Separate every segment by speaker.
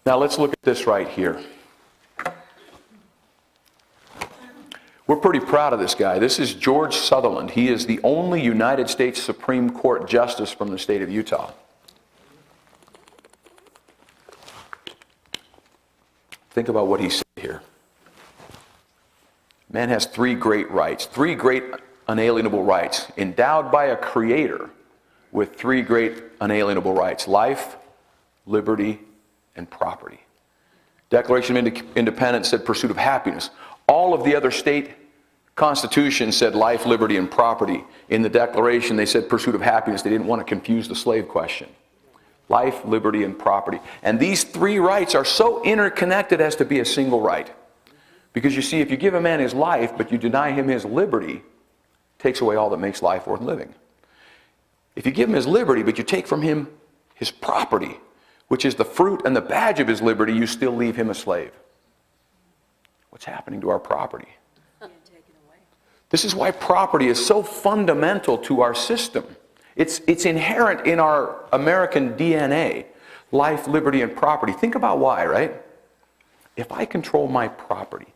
Speaker 1: Now let's look at this right here. We're pretty proud of this guy. This is George Sutherland. He is the only United States Supreme Court justice from the state of Utah. Think about what he said here. Man has three great rights, three great unalienable rights, endowed by a creator with three great unalienable rights: life, liberty, and property. Declaration of Independence said pursuit of happiness. All of the other state constitutions said life, liberty, and property. In the Declaration, they said pursuit of happiness. They didn't want to confuse the slave question. Life, liberty, and property. And these three rights are so interconnected as to be a single right. Because you see, if you give a man his life, but you deny him his liberty, it takes away all that makes life worth living. If you give him his liberty, but you take from him his property, which is the fruit and the badge of his liberty, you still leave him a slave. What's happening to our property? This is why property is so fundamental to our system. It's inherent in our American DNA. Life, liberty, and property. Think about why, right? If I control my property,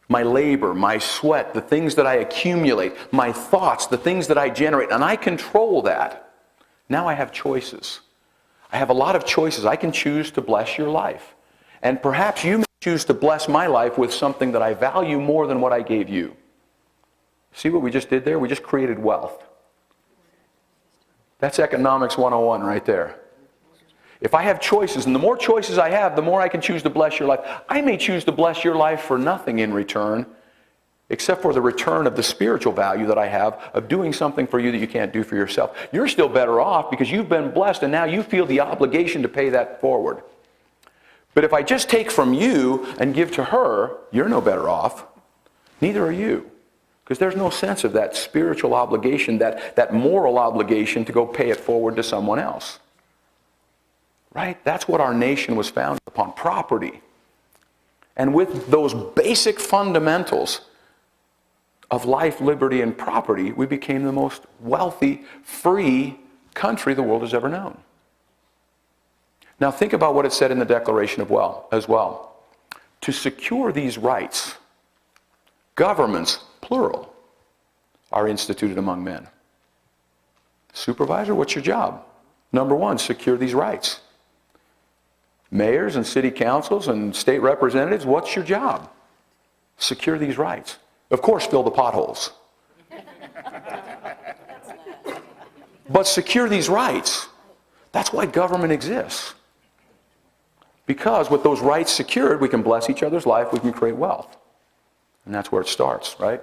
Speaker 1: my labor, my sweat, the things that I accumulate, my thoughts, the things that I generate, and I control that, now I have choices. I have a lot of choices. I can choose to bless your life. And perhaps you may choose to bless my life with something that I value more than what I gave you. See what we just did there? We just created wealth. That's economics 101 right there. If I have choices, and the more choices I have, the more I can choose to bless your life. I may choose to bless your life for nothing in return, except for the return of the spiritual value that I have of doing something for you that you can't do for yourself. You're still better off because you've been blessed, and now you feel the obligation to pay that forward. But if I just take from you and give to her, you're no better off. Neither are you. Because there's no sense of that spiritual obligation, that moral obligation to go pay it forward to someone else. Right? That's what our nation was founded upon, property. And with those basic fundamentals of life, liberty, and property, we became the most wealthy, free country the world has ever known. Now think about what it said in the Declaration of Wealth as well. To secure these rights, governments, plural, are instituted among men. Supervisor, what's your job? Number one, secure these rights. Mayors and city councils and state representatives, what's your job? Secure these rights. Of course, fill the potholes. But secure these rights. That's why government exists. Because with those rights secured, we can bless each other's life, we can create wealth. And that's where it starts, right?